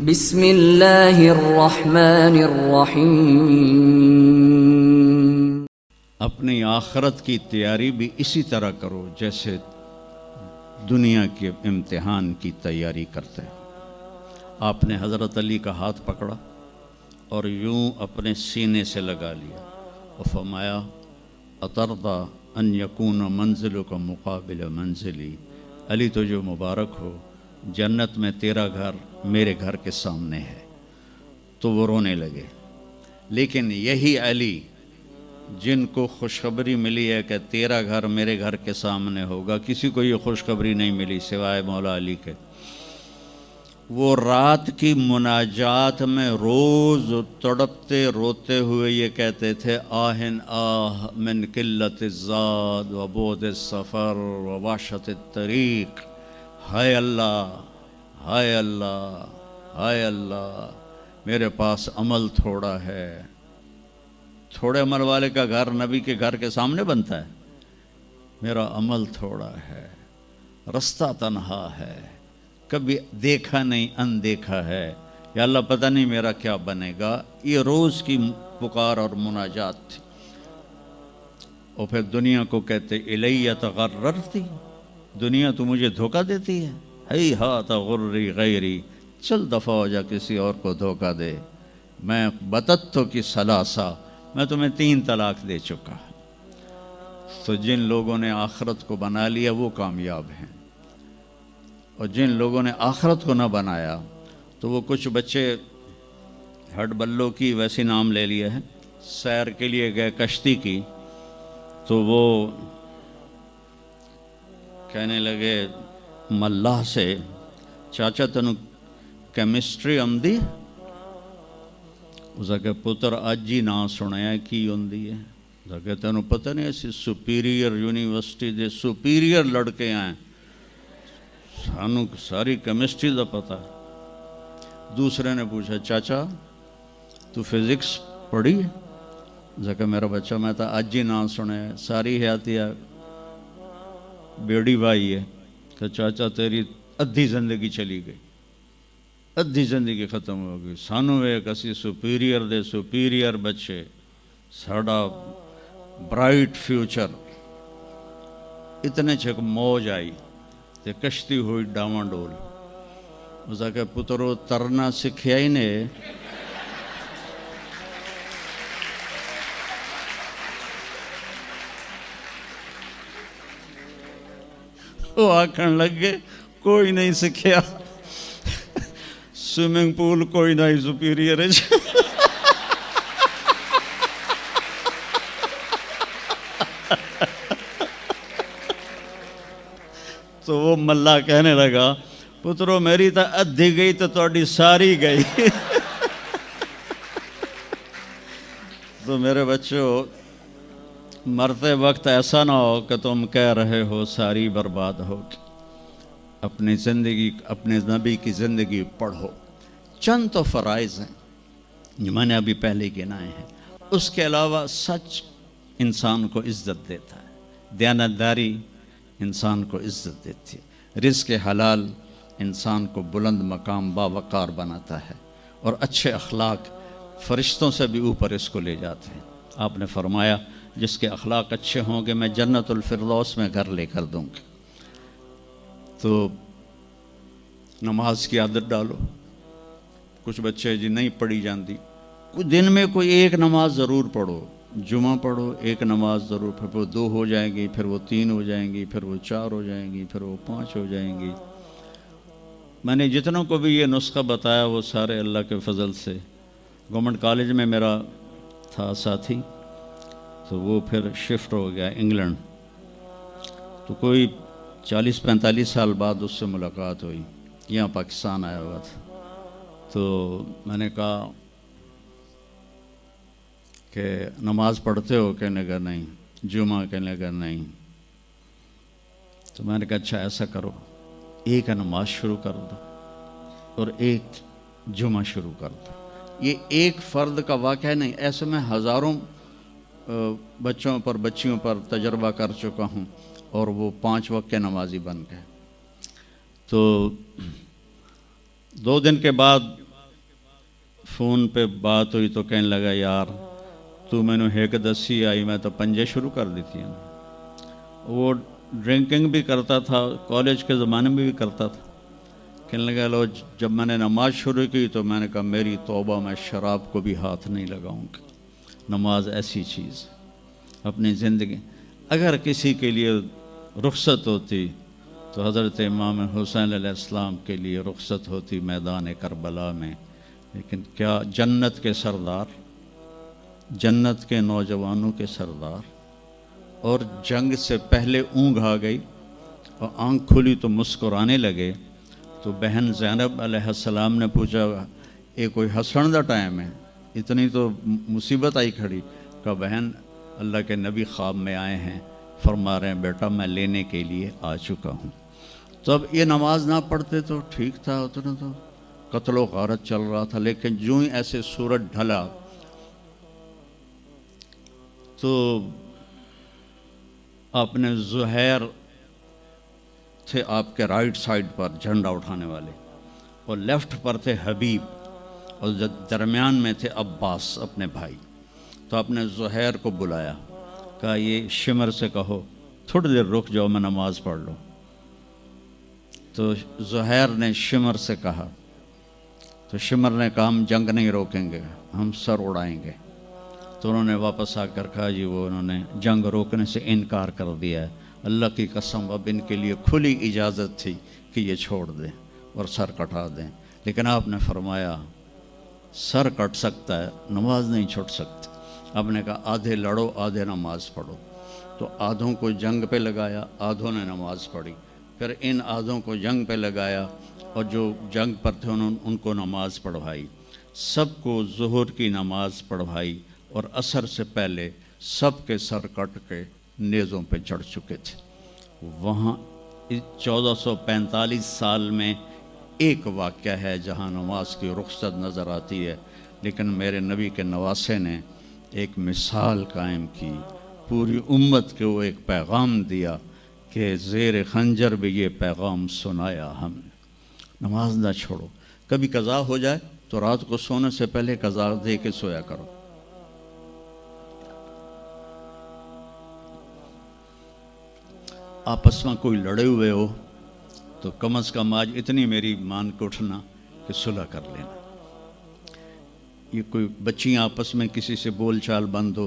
بسم اللہ الرحمن الرحیم۔ اپنی آخرت کی تیاری بھی اسی طرح کرو جیسے دنیا کے امتحان کی تیاری کرتے ہیں۔ آپ نے حضرت علی کا ہاتھ پکڑا اور یوں اپنے سینے سے لگا لیا اور فرمایا اترضی ان یکون منزلک مقابل منزلی، علی تجھے مبارک ہو، جنت میں تیرا گھر میرے گھر کے سامنے ہے۔ تو وہ رونے لگے۔ لیکن یہی علی جن کو خوشخبری ملی ہے کہ تیرا گھر میرے گھر کے سامنے ہوگا، کسی کو یہ خوشخبری نہیں ملی سوائے مولا علی کے، وہ رات کی مناجات میں روز تڑپتے روتے ہوئے یہ کہتے تھے آہن آہ من قلت الزاد و بعد السفر و وحشت الطریق، ہائے اللہ، ہائے اللہ، ہائے اللہ، میرے پاس عمل تھوڑا ہے۔ تھوڑے عمل والے کا گھر نبی کے گھر کے سامنے بنتا ہے؟ میرا عمل تھوڑا ہے، رستہ تنہا ہے، کبھی دیکھا نہیں اندیکھا ہے، یا اللہ پتہ نہیں میرا کیا بنے گا۔ یہ روز کی پکار اور مناجات تھی۔ اور پھر دنیا کو کہتے الیہ تغررتی، دنیا تو مجھے دھوکہ دیتی ہے، ہی ہاتھ غری غیری، چل دفعہ ہو جا کسی اور کو دھوکہ دے، میں بتتو کی ثلاثہ، میں تمہیں 3 طلاق دے چکا۔ تو جن لوگوں نے آخرت کو بنا لیا وہ کامیاب ہیں، اور جن لوگوں نے آخرت کو نہ بنایا تو وہ کچھ بچے ہڈ بلوں کی ویسی نام لے لیے ہیں، سیر کے لیے گئے کشتی کی، تو وہ کہنے لگے ملاح سے چاچا تینوں کیمسٹری آمدی؟ اس کہ پتر اج ہی نہ سنیا کی ہوندی ہے؟ اس کہ تینوں پتہ نہیں ایسی سپیریئر یونیورسٹی دے سپیریئر لڑکے آئیں، سانوں ساری کیمسٹری دا پتہ۔ دوسرے نے پوچھا چاچا تو فزکس پڑھی؟ اس کہ میرا بچہ میں تو اج ہی نہ سنیا، ساری حیاتیہ بیڑی بائی ہے۔ کہ چاچا تیری ادھی زندگی چلی گئی، ادھی زندگی ختم ہو گئی، سانوں ایک اسی سپیریئر دے سپیریئر بچے، ساڑا برائٹ فیوچر۔ اتنے چھک موج آئی تے کشتی ہوئی ڈاواں ڈول۔ اس کہ پترو ترنا سکھیا ہی نے، وہ آکھن لگے کوئی نہیں سکھیا، سوئمنگ پول کوئی نہیں سپیریئر ہے۔ تو وہ ملا کہنے لگا پترو میری تو ادھی گئی تو تہاڈی ساری گئی۔ تو میرے بچوں، مرتے وقت ایسا نہ ہو کہ تم کہہ رہے ہو ساری برباد ہوگی۔ اپنی زندگی، اپنے نبی کی زندگی پڑھو۔ چند تو فرائض ہیں جو میں نے ابھی پہلے گنائے ہیں، اس کے علاوہ سچ انسان کو عزت دیتا ہے، دیانتداری انسان کو عزت دیتی ہے، رزق حلال انسان کو بلند مقام باوقار بناتا ہے، اور اچھے اخلاق فرشتوں سے بھی اوپر اس کو لے جاتے ہیں۔ آپ نے فرمایا جس کے اخلاق اچھے ہوں گے میں جنت الفردوس میں گھر لے کر دوں گا۔ تو نماز کی عادت ڈالو۔ کچھ بچے جی نہیں پڑھی جاندی، دن میں کوئی ایک نماز ضرور پڑھو، جمعہ پڑھو، ایک نماز ضرور، پھر وہ 2 ہو جائیں گی، پھر وہ 3 ہو جائیں گی، پھر وہ 4 ہو جائیں گی، پھر وہ 5 ہو جائیں گی۔ میں نے جتنوں کو بھی یہ نسخہ بتایا وہ سارے اللہ کے فضل سے، گورنمنٹ کالج میں میرا تھا ساتھی، تو وہ پھر شفٹ ہو گیا انگلینڈ، تو کوئی 40-45 سال بعد اس سے ملاقات ہوئی، یہاں پاکستان آیا ہوا تھا۔ تو میں نے کہا کہ نماز پڑھتے ہو؟ کہنے لگا نہیں۔ جمعہ؟ کہنے لگا نہیں۔ تو میں نے کہا اچھا ایسا کرو، ایک نماز شروع کر دو اور ایک جمعہ شروع کر دو۔ یہ ایک فرد کا واقعہ نہیں، ایسے میں ہزاروں بچوں پر بچیوں پر تجربہ کر چکا ہوں، اور وہ 5 وقت کے نمازی بن گئے۔ تو 2 دن کے بعد فون پہ بات ہوئی تو کہنے لگا یار تو میں نے ایک دسی آئی میں تو پنجے شروع کر دیتی ہیں. وہ ڈرنکنگ بھی کرتا تھا، کالج کے زمانے میں بھی کرتا تھا. کہنے لگا لو جب میں نے نماز شروع کی تو میں نے کہا میری توبہ، میں شراب کو بھی ہاتھ نہیں لگاؤں گا. نماز ایسی چیز اپنی زندگی. اگر کسی کے لیے رخصت ہوتی تو حضرت امام حسین علیہ السلام کے لیے رخصت ہوتی میدان کربلا میں. لیکن کیا جنت کے سردار، جنت کے نوجوانوں کے سردار، اور جنگ سے پہلے اونگ آ گئی اور آنکھ کھلی تو مسکرانے لگے. تو بہن زینب علیہ السلام نے پوچھا یہ کوئی ہنسن دا ٹائم ہے، اتنی تو مصیبت آئی کھڑی. کہ بہن اللہ کے نبی خواب میں آئے ہیں، فرما رہے ہیں بیٹا میں لینے کے لیے آ چکا ہوں. تو اب یہ نماز نہ پڑھتے تو ٹھیک تھا، اتنا تو قتل و غارت چل رہا تھا. لیکن جو ہی ایسے سورج ڈھلا تو آپ نے زہیر تھے آپ کے رائٹ سائڈ پر جھنڈا اٹھانے والے، اور لیفٹ پر تھے حبیب، اور درمیان میں تھے عباس اپنے بھائی. تو آپ نے زہیر کو بلایا، کہا یہ شمر سے کہو تھوڑی دیر رک جاؤ میں نماز پڑھ لوں. تو زہیر نے شمر سے کہا، تو شمر نے کہا ہم جنگ نہیں روکیں گے، ہم سر اڑائیں گے. تو انہوں نے واپس آ کر کہا جی وہ انہوں نے جنگ روکنے سے انکار کر دیا ہے. اللہ کی قسم اب ان کے لیے کھلی اجازت تھی کہ یہ چھوڑ دیں اور سر کٹا دیں. لیکن آپ نے فرمایا سر کٹ سکتا ہے، نماز نہیں چھوٹ سکتی. آپ نے کہا آدھے لڑو آدھے نماز پڑھو. تو آدھوں کو جنگ پہ لگایا، آدھوں نے نماز پڑھی. پھر ان آدھوں کو جنگ پہ لگایا اور جو جنگ پر تھے ان کو نماز پڑھوائی. سب کو ظہر کی نماز پڑھوائی، اور عصر سے پہلے سب کے سر کٹ کے نیزوں پہ چڑھ چکے تھے. وہاں 1445 سال میں ایک واقعہ ہے جہاں نماز کی رخصت نظر آتی ہے. لیکن میرے نبی کے نواسے نے ایک مثال قائم کی، پوری امت کو وہ ایک پیغام دیا کہ زیر خنجر بھی یہ پیغام سنایا ہم نے. نماز نہ چھوڑو. کبھی قضا ہو جائے تو رات کو سونے سے پہلے قضا دے کے سویا کرو. آپس میں کوئی لڑے ہوئے ہو تو کم از کم آج اتنی میری مان کے اٹھنا کہ صلح کر لینا. یہ کوئی بچیاں آپس میں کسی سے بول چال بند ہو،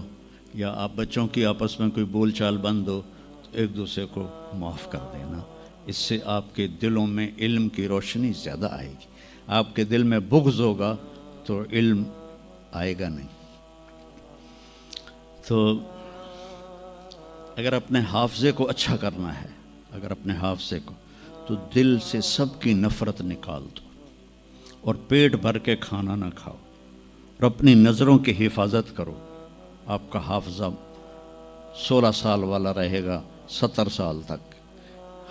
یا آپ بچوں کی آپس میں کوئی بول چال بند ہو تو ایک دوسرے کو معاف کر دینا. اس سے آپ کے دلوں میں علم کی روشنی زیادہ آئے گی. آپ کے دل میں بغض ہوگا تو علم آئے گا نہیں. تو اگر اپنے حافظے کو اچھا کرنا ہے، اگر اپنے حافظے کو، تو دل سے سب کی نفرت نکال دو، اور پیٹ بھر کے کھانا نہ کھاؤ، اور اپنی نظروں کی حفاظت کرو. آپ کا حافظہ 16 سال والا رہے گا 70 سال تک.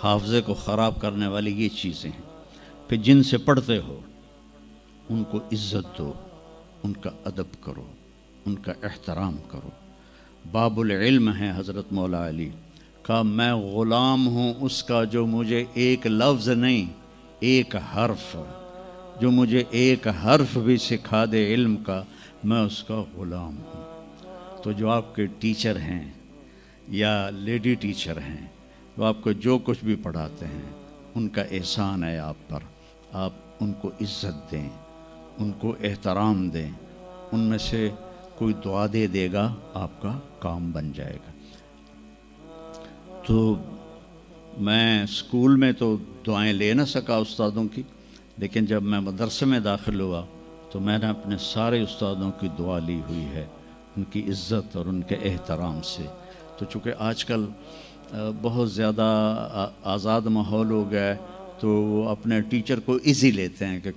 حافظے کو خراب کرنے والی یہ چیزیں ہیں. پھر جن سے پڑھتے ہو ان کو عزت دو، ان کا ادب کرو، ان کا احترام کرو. باب العلم ہے حضرت مولا علی، کہا میں غلام ہوں اس کا جو مجھے ایک لفظ نہیں ایک حرف، جو مجھے ایک حرف بھی سکھا دے علم کا، میں اس کا غلام ہوں. تو جو آپ کے ٹیچر ہیں یا لیڈی ٹیچر ہیں، وہ آپ کو جو کچھ بھی پڑھاتے ہیں، ان کا احسان ہے آپ پر. آپ ان کو عزت دیں، ان کو احترام دیں. ان میں سے کوئی دعا دے دے گا آپ کا کام بن جائے گا. تو میں اسکول میں تو دعائیں لے نہ سکا استادوں کی، لیکن جب میں مدرسے میں داخل ہوا تو میں نے اپنے سارے استادوں کی دعا لی ہوئی ہے، ان کی عزت اور ان کے احترام سے. تو چونکہ آج کل بہت زیادہ آزاد ماحول ہو گیا ہے تو وہ اپنے ٹیچر کو ایزی لیتے ہیں کہ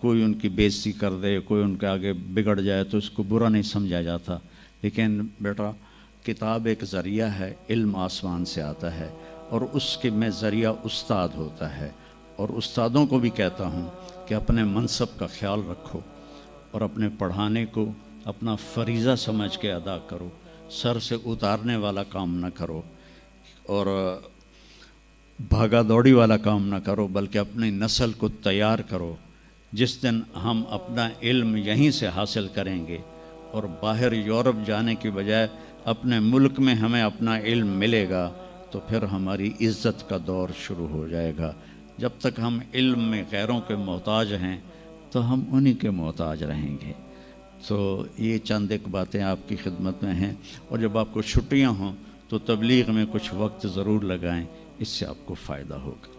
کوئی ان کی بے عزتی کر دے، کوئی ان کے آگے بگڑ جائے تو اس کو برا نہیں سمجھا جاتا. لیکن بیٹا کتاب ایک ذریعہ ہے، علم آسمان سے آتا ہے، اور اس کے میں ذریعہ استاد ہوتا ہے. اور استادوں کو بھی کہتا ہوں کہ اپنے منصب کا خیال رکھو اور اپنے پڑھانے کو اپنا فریضہ سمجھ کے ادا کرو. سر سے اتارنے والا کام نہ کرو اور بھاگا دوڑی والا کام نہ کرو، بلکہ اپنی نسل کو تیار کرو جس دن ہم اپنا علم یہیں سے حاصل کریں گے اور باہر یورپ جانے کی بجائے اپنے ملک میں ہمیں اپنا علم ملے گا تو پھر ہماری عزت کا دور شروع ہو جائے گا۔ جب تک ہم علم میں غیروں کے محتاج ہیں تو ہم انہی کے محتاج رہیں گے۔ تو یہ چند ایک باتیں آپ کی خدمت میں ہیں، اور جب آپ کو چھٹیاں ہوں تو تبلیغ میں کچھ وقت ضرور لگائیں، اس سے آپ کو فائدہ ہوگا۔